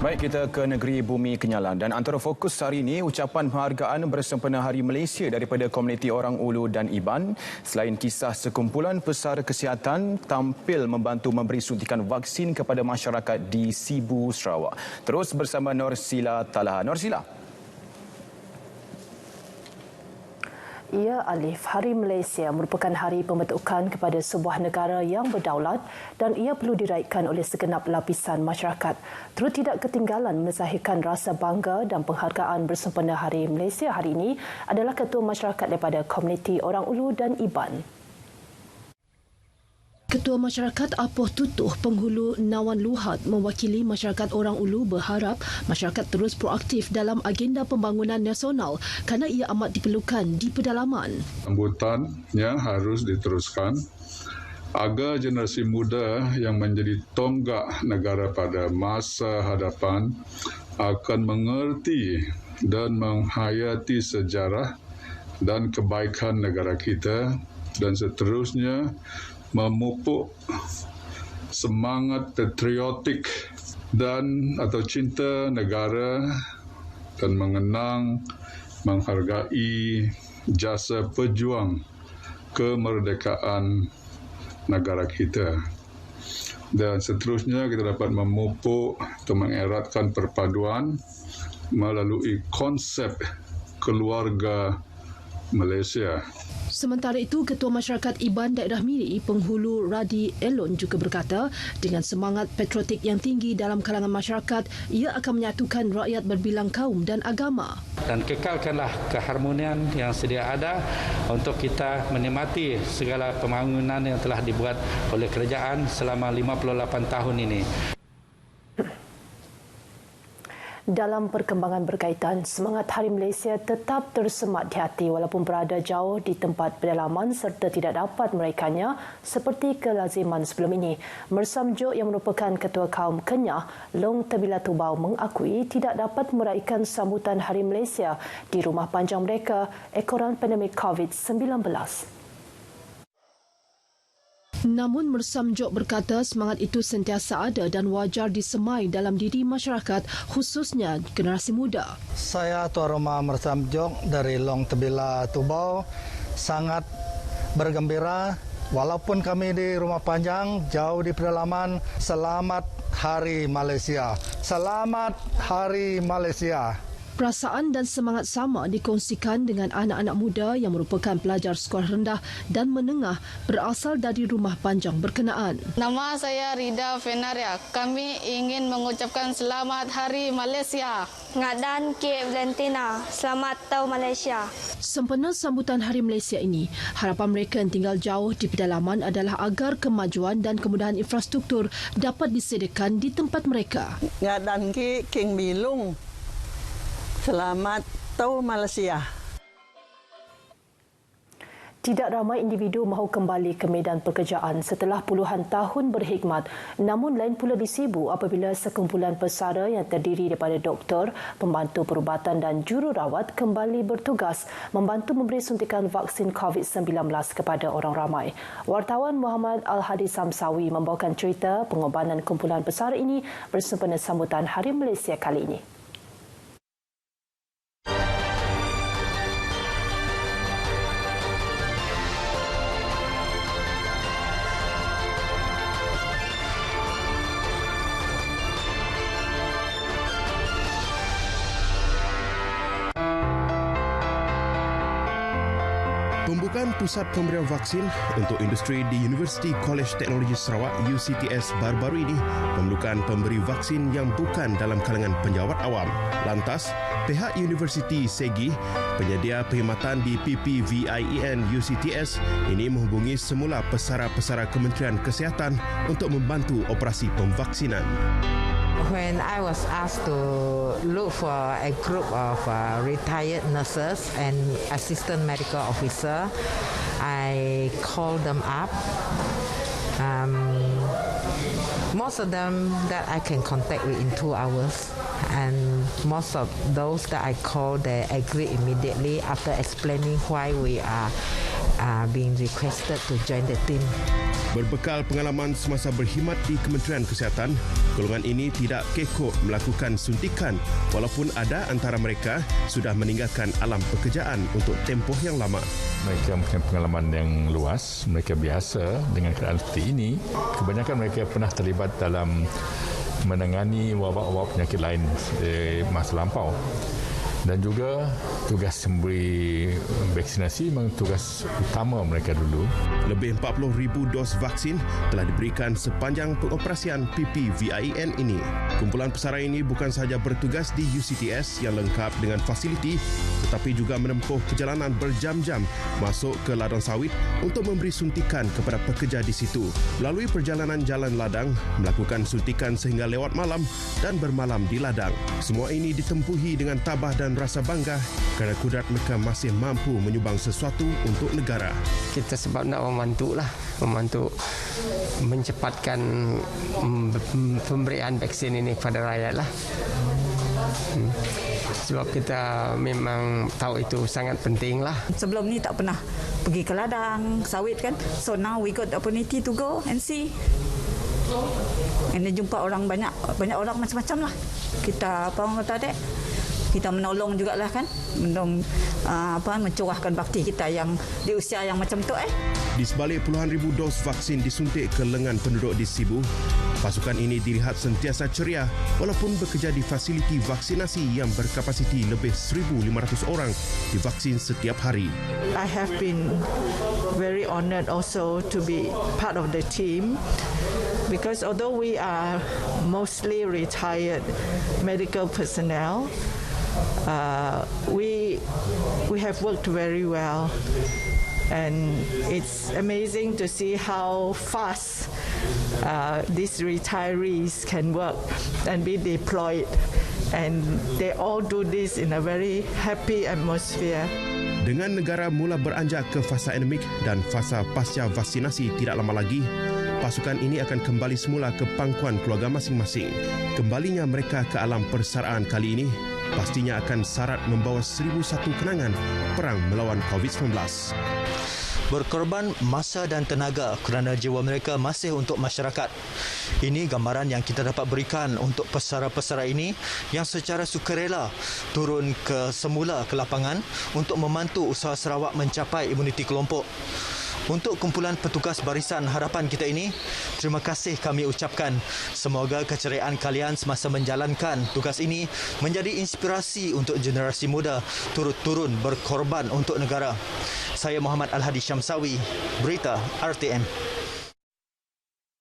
Baik, kita ke negeri Bumi Kenyalan dan antara fokus hari ini ucapan penghargaan bersempena Hari Malaysia daripada komuniti orang Ulu dan Iban. Selain kisah sekumpulan pesara kesihatan tampil membantu memberi suntikan vaksin kepada masyarakat di Sibu, Sarawak. Terus bersama Norsila Talaha. Norsila. Ya, Alif, Hari Malaysia merupakan hari pembentukan kepada sebuah negara yang berdaulat dan ia perlu diraihkan oleh segenap lapisan masyarakat. Turut tidak ketinggalan menzahirkan rasa bangga dan penghargaan bersempena Hari Malaysia hari ini adalah Ketua Masyarakat daripada komuniti orang Ulu dan Iban. Ketua Masyarakat Apoh Tutuh Penghulu Nawan Luhad mewakili masyarakat orang Ulu berharap masyarakat terus proaktif dalam agenda pembangunan nasional kerana ia amat diperlukan di pedalaman. Sambutannya harus diteruskan agar generasi muda yang menjadi tonggak negara pada masa hadapan akan mengerti dan menghayati sejarah dan kebaikan negara kita dan seterusnya memupuk semangat patriotik dan atau cinta negara dan mengenang, menghargai jasa pejuang kemerdekaan negara kita. Dan seterusnya kita dapat memupuk atau mengeratkan perpaduan melalui konsep keluarga Malaysia. Sementara itu, Ketua Masyarakat Iban Daerah Miri Penghulu Radi Elon juga berkata, dengan semangat patriotik yang tinggi dalam kalangan masyarakat, ia akan menyatukan rakyat berbilang kaum dan agama. Dan kekalkanlah keharmonian yang sedia ada untuk kita menikmati segala pembangunan yang telah dibuat oleh kerajaan selama 58 tahun ini. Dalam perkembangan berkaitan, semangat Hari Malaysia tetap tersemat di hati walaupun berada jauh di tempat pedalaman serta tidak dapat meraikannya seperti kelaziman sebelum ini. Mersam Jok yang merupakan Ketua Kaum Kenyah, Long Tebila Tubau mengakui tidak dapat meraihkan sambutan Hari Malaysia di rumah panjang mereka ekoran pandemik COVID-19. Namun Mersam Jok berkata semangat itu sentiasa ada dan wajar disemai dalam diri masyarakat, khususnya generasi muda. Saya Tuan Rumah Mersam Jok dari Long Tebila Tubau sangat bergembira walaupun kami di rumah panjang jauh di pedalaman. Selamat Hari Malaysia. Selamat Hari Malaysia. Perasaan dan semangat sama dikongsikan dengan anak-anak muda yang merupakan pelajar sekolah rendah dan menengah berasal dari rumah panjang berkenaan. Nama saya Rida Fenaria. Kami ingin mengucapkan selamat Hari Malaysia. Ngadan K. Valentina. Selamat Tahun Malaysia. Sempena sambutan Hari Malaysia ini, harapan mereka yang tinggal jauh di pedalaman adalah agar kemajuan dan kemudahan infrastruktur dapat disediakan di tempat mereka. Ngadan K. King Milung. Selamat Tahun Malaysia. Tidak ramai individu mahu kembali ke medan pekerjaan setelah puluhan tahun berkhidmat. Namun lain pula di Sibu apabila sekumpulan pesara yang terdiri daripada doktor, pembantu perubatan dan jururawat kembali bertugas membantu memberi suntikan vaksin COVID-19 kepada orang ramai. Wartawan Muhammad Al-Hadi Samsawi membawakan cerita pengorbanan kumpulan pesara ini bersempena sambutan Hari Malaysia kali ini. Pembukaan Pusat Pemberian Vaksin untuk Industri di Universiti College Teknologi Sarawak UCTS baru-baru ini memerlukan pemberi vaksin yang bukan dalam kalangan penjawat awam. Lantas, pihak Universiti Segi, penyedia perkhidmatan di PPVIEN UCTS ini menghubungi semula pesara-pesara Kementerian Kesihatan untuk membantu operasi pemvaksinan. When I was asked to look for a group of retired nurses and assistant medical officer, I called them up. Most of them that I can contact within 2 hours, and most of those that I called, they agreed immediately after explaining why we are being requested to join the team. Berbekal pengalaman semasa berkhidmat di Kementerian Kesihatan, golongan ini tidak kekok melakukan suntikan walaupun ada antara mereka sudah meninggalkan alam pekerjaan untuk tempoh yang lama. Mereka mempunyai pengalaman yang luas, mereka biasa dengan keadaan seperti ini. Kebanyakan mereka pernah terlibat dalam menangani wabak-wabak penyakit lain masa lampau. Dan juga tugas memberi vaksinasi memang tugas utama mereka dulu. Lebih 40,000 dos vaksin telah diberikan sepanjang pengoperasian PPVIN ini. Kumpulan pesara ini bukan sahaja bertugas di UCTS yang lengkap dengan fasiliti, tetapi juga menempuh perjalanan berjam-jam masuk ke ladang sawit untuk memberi suntikan kepada pekerja di situ. Melalui perjalanan jalan ladang, melakukan suntikan sehingga lewat malam dan bermalam di ladang. Semua ini ditempuhi dengan tabah dan rasa bangga kerana kudrat mereka masih mampu menyumbang sesuatu untuk negara. Kita sebab nak membantu mencepatkan pemberian vaksin ini kepada rakyat lah. Sebab kita memang tahu itu sangat penting lah. Sebelum ni tak pernah pergi ke ladang sawit kan. So now we got the opportunity to go and see. And then jumpa orang banyak orang macam-macam lah. Kita kita menolong jugalah kan, mencurahkan bakti kita yang di usia yang macam tu. Di sebalik puluhan ribu dos vaksin disuntik ke lengan penduduk di Sibu, pasukan ini dilihat sentiasa ceria walaupun bekerja di fasiliti vaksinasi yang berkapasiti lebih 1,500 orang divaksin setiap hari. I have been very honoured also to be part of the team. Because although we are mostly retired medical personnel, we have worked very well, and it's amazing to see how fast these retirees can work and be deployed, and they all do this in a very happy atmosphere. Dengan negara mula beranjak ke fasa endemik dan fasa pasca vaksinasi tidak lama lagi, pasukan ini akan kembali semula ke pangkuan keluarga masing-masing. Kembalinya mereka ke alam persaraan kali ini pastinya akan syarat membawa 1,001 kenangan perang melawan COVID-19. Berkorban masa dan tenaga kerana jiwa mereka masih untuk masyarakat. Ini gambaran yang kita dapat berikan untuk pesara-pesara ini yang secara sukarela turun ke semula ke lapangan untuk membantu usaha Sarawak mencapai imuniti kelompok. Untuk kumpulan petugas Barisan Harapan kita ini, terima kasih kami ucapkan. Semoga keceriaan kalian semasa menjalankan tugas ini menjadi inspirasi untuk generasi muda turut-turun berkorban untuk negara. Saya Muhammad Al-Hadi Syamsawi, Berita RTM.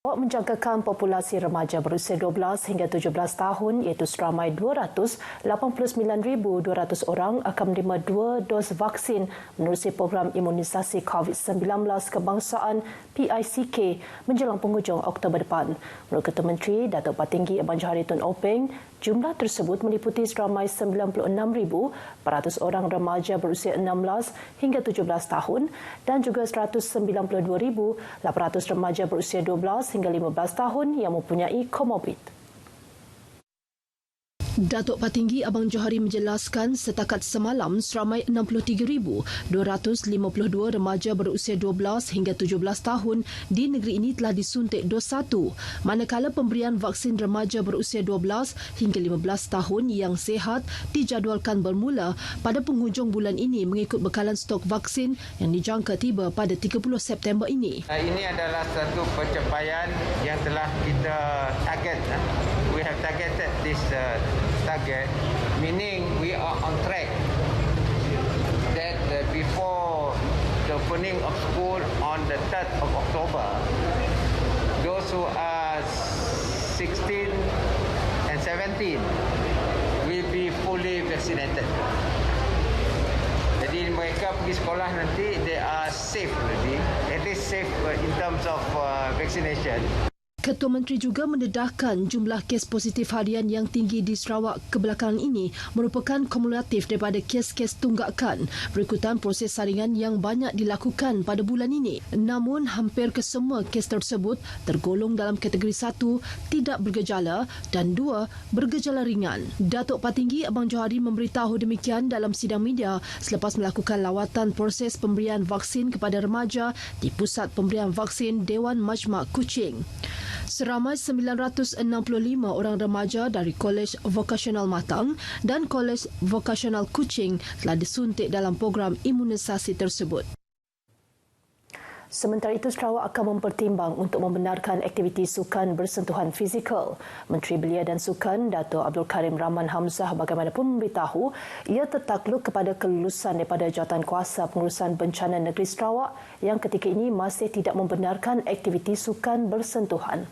Menjangkakan populasi remaja berusia 12 hingga 17 tahun iaitu seramai 289,200 orang akan menerima 2 dos vaksin menerusi program imunisasi COVID-19 kebangsaan PICK menjelang penghujung Oktober depan. Menurut Ketua Menteri Datuk Patinggi Abang Johari Tun Openg, jumlah tersebut meliputi seramai 96,400 orang remaja berusia 16 hingga 17 tahun dan juga 192,800 remaja berusia 12 hingga 15 tahun yang mempunyai komorbid. Datuk Patinggi Abang Johari menjelaskan setakat semalam seramai 63,252 remaja berusia 12 hingga 17 tahun di negeri ini telah disuntik dos 1, manakala pemberian vaksin remaja berusia 12 hingga 15 tahun yang sihat dijadualkan bermula pada penghujung bulan ini mengikut bekalan stok vaksin yang dijangka tiba pada 30 September ini. Ini adalah satu pencapaian yang telah kita target. We have targeted this target, meaning we are on track that before the opening of school on the 3rd of October, those who are 16 and 17 will be fully vaccinated. Jadi mereka pergi sekolah nanti, they are safe already, at least safe in terms of vaccination. Ketua Menteri juga mendedahkan jumlah kes positif harian yang tinggi di Sarawak kebelakangan ini merupakan kumulatif daripada kes-kes tunggakan berikutan proses saringan yang banyak dilakukan pada bulan ini. Namun, hampir kesemua kes tersebut tergolong dalam kategori 1, tidak bergejala dan 2, bergejala ringan. Datuk Patinggi Abang Johari memberitahu demikian dalam sidang media selepas melakukan lawatan proses pemberian vaksin kepada remaja di Pusat Pemberian Vaksin Dewan Majmak Kuching. Seramai 965 orang remaja dari Kolej Vokasional Matang dan Kolej Vokasional Kuching telah disuntik dalam program imunisasi tersebut. Sementara itu, Sarawak akan mempertimbang untuk membenarkan aktiviti sukan bersentuhan fizikal. Menteri Belia dan Sukan, Dato' Abdul Karim Rahman Hamzah bagaimanapun memberitahu ia tertakluk kepada kelulusan daripada Jawatankuasa Pengurusan Bencana Negeri Sarawak yang ketika ini masih tidak membenarkan aktiviti sukan bersentuhan.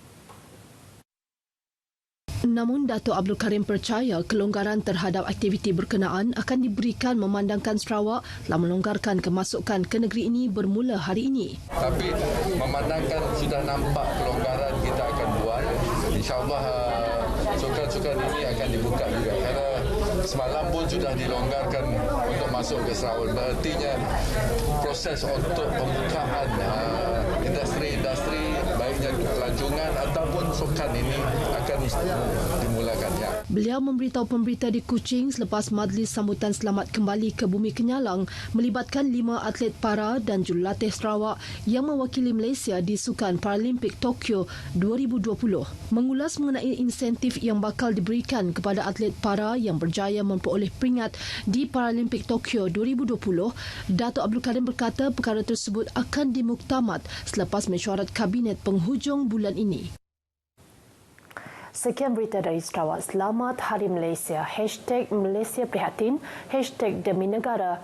Namun, Dato' Abdul Karim percaya kelonggaran terhadap aktiviti berkenaan akan diberikan memandangkan Sarawak telah melonggarkan kemasukan ke negeri ini bermula hari ini. Tapi memandangkan sudah nampak pelonggaran kita akan buat, insyaAllah sukan-sukan ini akan dibuka juga. Kerana semalam pun sudah dilonggarkan untuk masuk ke Sarawak. Artinya proses untuk pembukaan industri-industri baiknya pelancongan ataupun sukan ini akan dimulakan. Ya. Beliau memberitahu pemberita di Kuching selepas majlis sambutan selamat kembali ke Bumi Kenyalang melibatkan 5 atlet para dan jurulatih Sarawak yang mewakili Malaysia di Sukan Paralimpik Tokyo 2020. Mengulas mengenai insentif yang bakal diberikan kepada atlet para yang berjaya memperoleh peringkat di Paralimpik Tokyo 2020, Dato' Abdul Karim berkata perkara tersebut akan dimuktamad selepas mesyuarat Kabinet penghujung bulan ini. Sekian berita dari Sarawak. Selamat Hari Malaysia. #Malaysia Prihatin, #Demi Negara,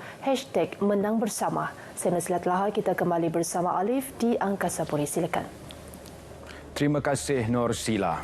#Menang Bersama. Saya Nasilat Lahar, kita kembali bersama Alif di Angkasa Puri. Silakan. Terima kasih Nur Sila.